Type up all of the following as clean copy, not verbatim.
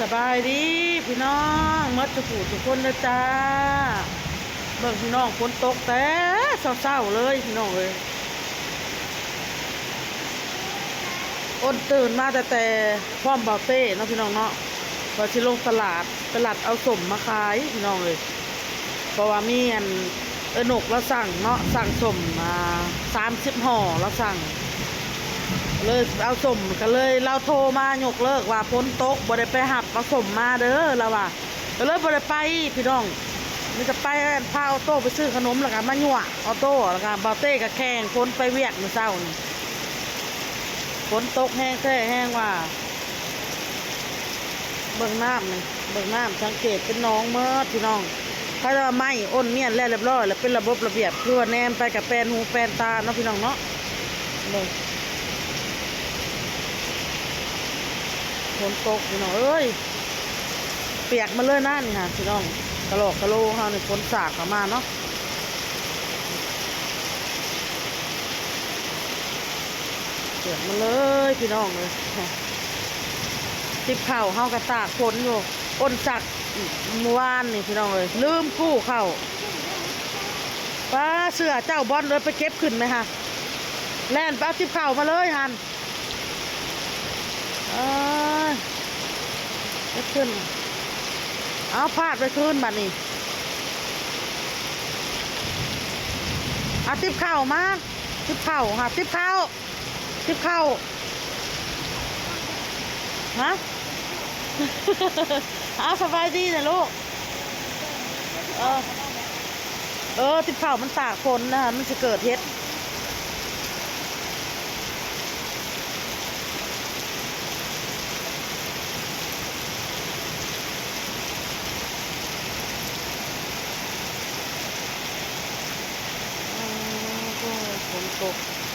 สบายดีพี่น้องมัดจะผูทุกคนนะจ้าเบิ่งพี่น้องฝนตกแต่เศร้าๆเลยพี่น้องเลยอ้นตื่นมาแต่พร้อมเบาเต้เนาะพี่น้องเนาะว่าสิลงตลาดเอาสมมาขายพี่น้องเลยเพราะว่ามีอันหนกแล้วสั่งเนาะสั่งสมมา30 ห่อแล้วสั่งเลยเอาสมก็เลยเราโทรมายกเลิกว่าฝนตกบ่ได้ไปหับเอาสมมาเด้อเราว่าก็เลยบ่ได้ไปพี่น้องนี่จะไปพาออโต้ไปซื้อขนมแล้วกันมาหยั่วออโต้แล้วกันบาเต้กับแข่งฝนไปเวียกมื้อเช้านี่ฝนตกแห้งแท้แห้งว่าเบิ่งน้ำนี่เบิ่งน้ำสังเกตเป็นน้องเมื่อพี่น้องถ้าว่าไม่อ้นเมียนแล้วเรียบร้อยแล้วเป็นระบบระเบียบคือว่าแนมไปกับแปนหูแปนตาเนาะพี่น้องเนาะเลยฝนตกพี่น้องเอ้ยเปียกมาเลยนั่นค่ะพี่น้องกระโหลกกระโหลกเขาเนี่ยฝนสาดเข้ามาเนาะเปียกมาเลยพี่น้องเลยติบเข่าเฮากระตากฝนอยู่อ้นจักเมื่อวานนี่พี่น้องเลยลืมคู่เข่าป้าเสือเจ้าบอลเลยไปเก็บขึ้นไหมฮะแล่นป้าติบเข่ามาเลยฮันจะขึ้นเอาพาดไปขึ้นบัดนี้เอาติบเข่ามาติบเข่าค่ะติบเข่าฮะ เอาสบายดีนะลูกติบเข่ามันตากฝนนะคะมันจะเกิดเฮ็ด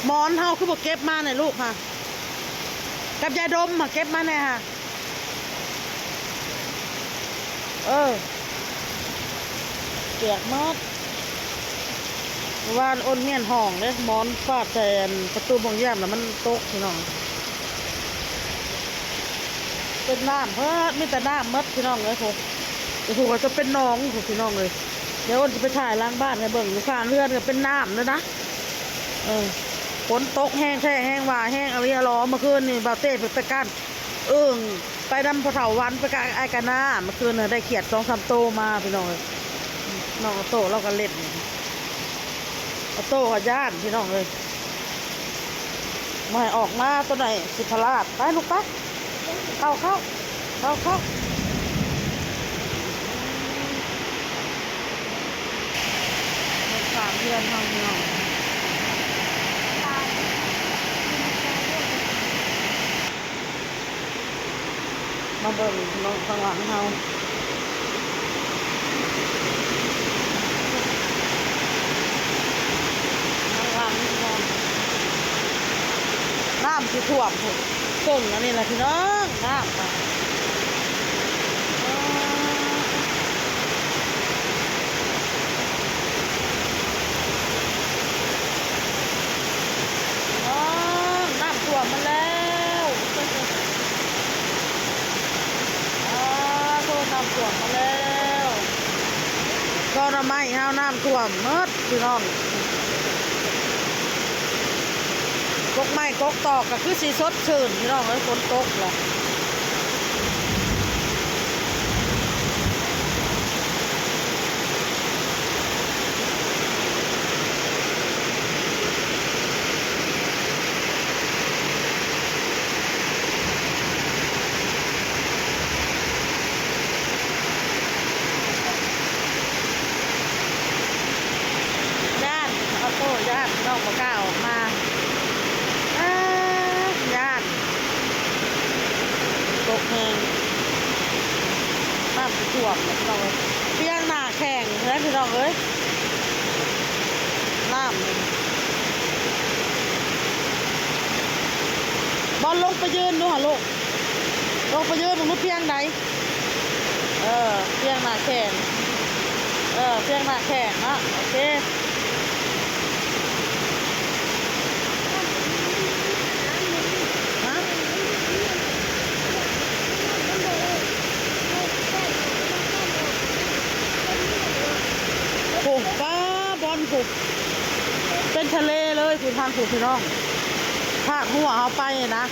หมอนเฮาคือบอกเก็บมาเนี่ยลูกค่ะกับยาดมมาเก็บมาเนี่ยค่ะเปียกมากวานอ้นเมียนห้องเลยหมอนฟาดแทนประตูบางแย่มแล้วมันตกพี่น้องเป็นน้ำเพราะมีแต่น้ำมัดพี่น้องเลยผมถูกจะเป็นน้องถูกพี่น้องเลยเดี๋ยวอ้นจะไปถ่ายล้างบ้านให้เบิ่งอยู่ข้างเรือนก็เป็นน้ำเลยนะฝนตกแห้งแท้แห้งว่าแห้งอะไรล้อเมื่อคืนนี่บาเต้ไปกันไปดำพะเถาวันไปกันไอ้กันหน้าเมื่อคืนเนี่ยได้เขียด2-3 โตมาพี่น้องเลยน้องโตเราก็เล่นโตกับญาติพี่น้องเลยมาออกมาตัวไหนสิพลาดไปลูกไปเข้าสามเดือนน้องมาเบิ่งน้องข้างหลังเขาน้ำที่ท่วมเก่งอันนี้แหละพี่น้องน้ำน้ำท่วมมาแล้วน้ำท่วมมาแล้วก็ทำไมห้าวน้ำท่วมเมื่อพี่น้องกกไม้กกตอกก็คือสีสดชื่นพี่น้องเลยฝนตกแหละญาติน้องบ่กล้าออกมาญาติตกแห้งน้ำท่วมพี่น้องเลยเปียกหน้าแข็งแล้วพี่น้องเอ้ยน้ำบอลลงไปยืนดูฮะลูกลงไปยืนมันรู้เพียงไหนเพียงหน้าแข็งเพียงหน้าแข็งนะโอเค คือทางผู้พี่น้องภาคหัวเขาไปนะ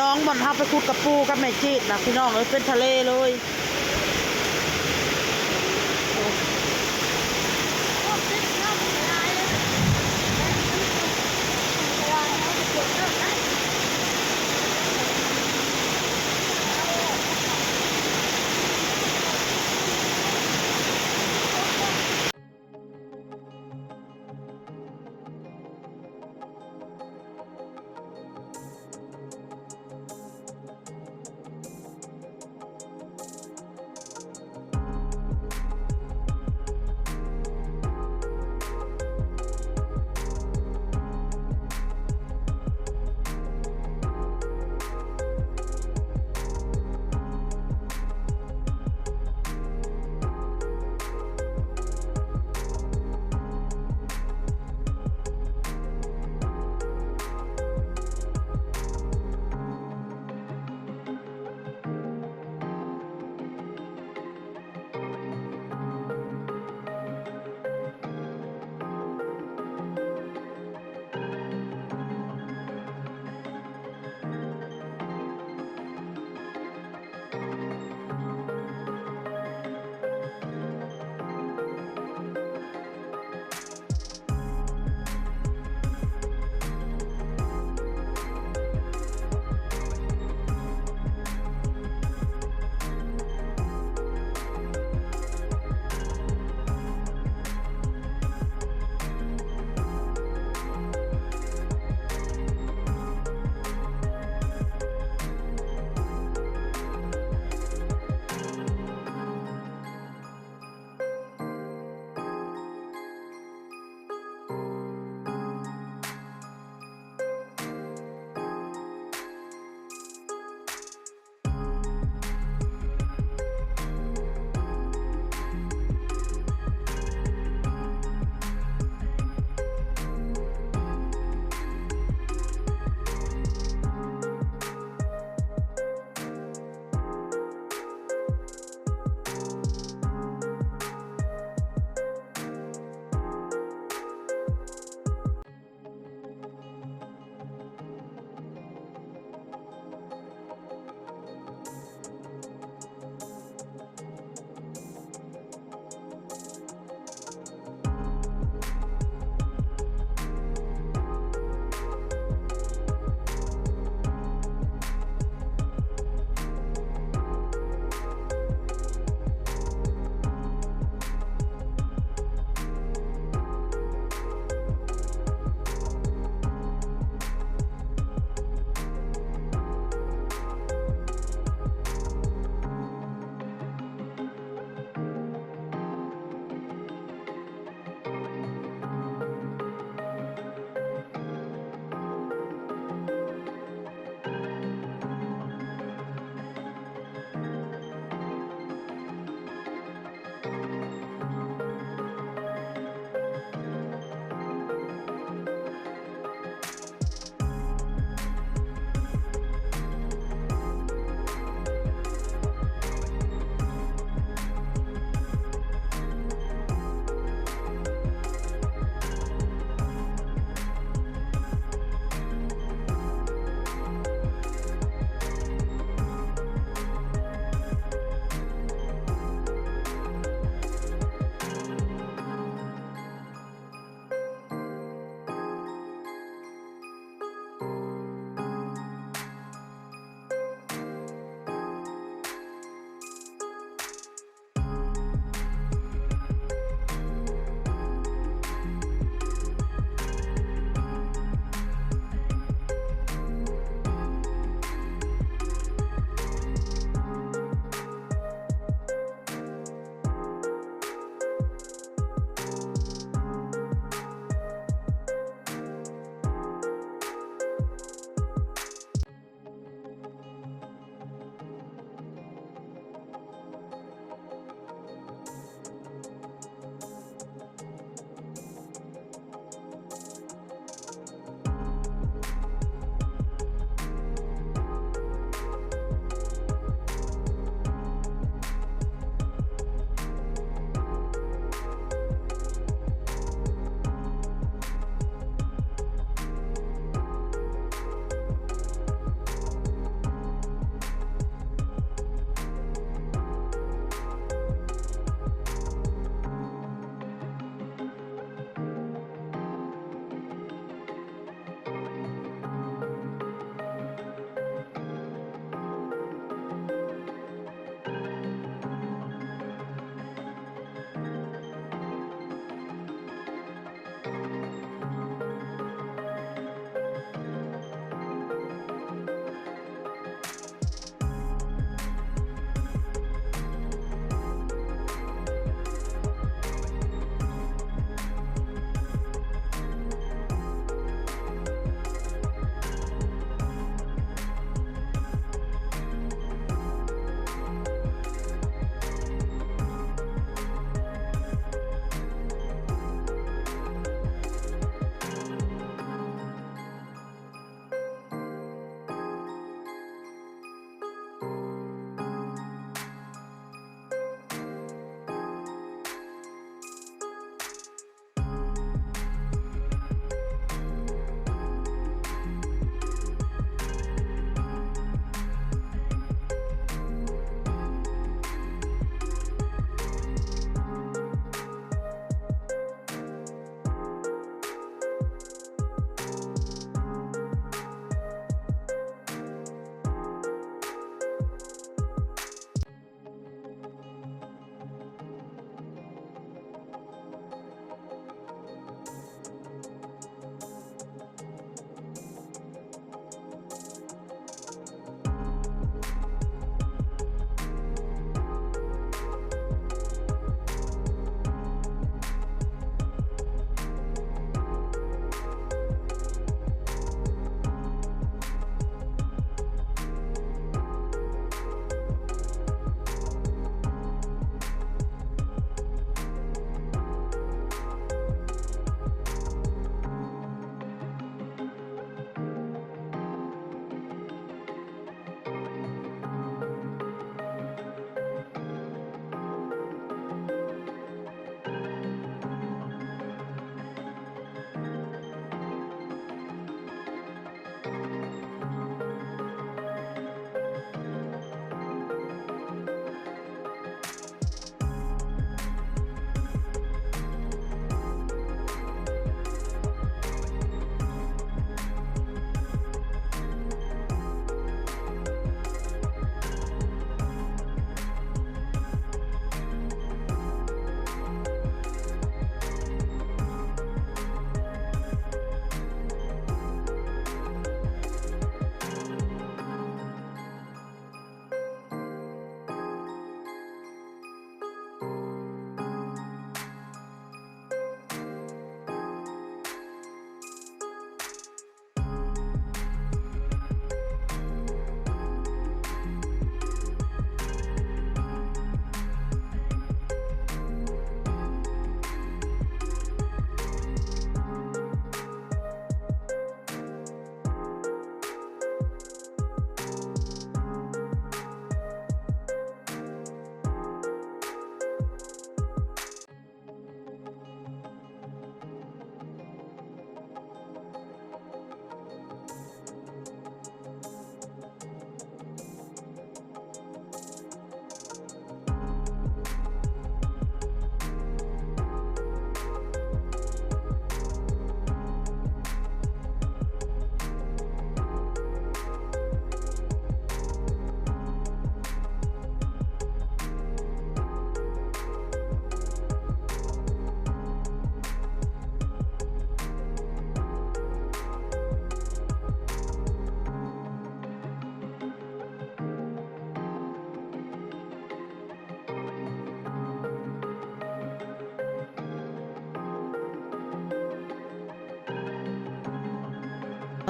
น้องมันเขาไปขุดกับปูกับแม่จีดนะพี่น้องเลยเป็นทะเลเลย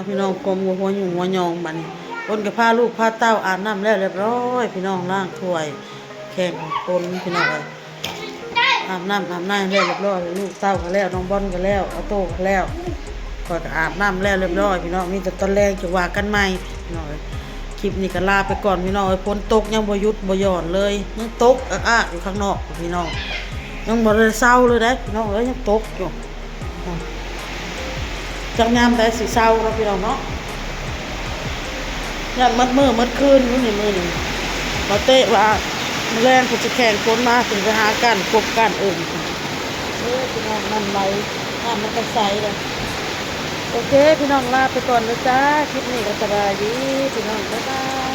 พี่น้องกลมหัวหยุ่งหัวยองบัดนี้คนก็พาลูกพาเต้าอาบน้ำแล้วเรียบร้อยพี่น้องล้างถ้วยแข่งคนพี่น้องเลยอาบน้ำแล้วเรียบร้อยลูกเต้าก็แล้วน้องบอลก็แล้วออโต้ก็แล้วก็อาบน้ำแล้วเรียบร้อยพี่น้องมีแต่ตอนแรงจะว่ากันใหม่พี่น้องคลิปนี้ก็ลาไปก่อนพี่น้องฝนตกยังบ่หยุดบ่หย่อนเลยยังตกอยู่ข้างนอกพี่น้องยังบ่ได้เศร้าเลยนะพี่น้องยังตกอยู่จังยามแต่สิเศร้าแล้วพี่น้องเนาะยันมัดมือมัดคืนอยู่ในมือนี่มาเตะว่าแรงผมจะแข่งคนมาถึงไปหากันกบกันพี่น้องน้ำไหลน้ำมันก็ใสเลยโอเคพี่น้องลาไปก่อนนะจ้าคลิปนี้ก็สบายดีพี่น้องบ๊ายบาย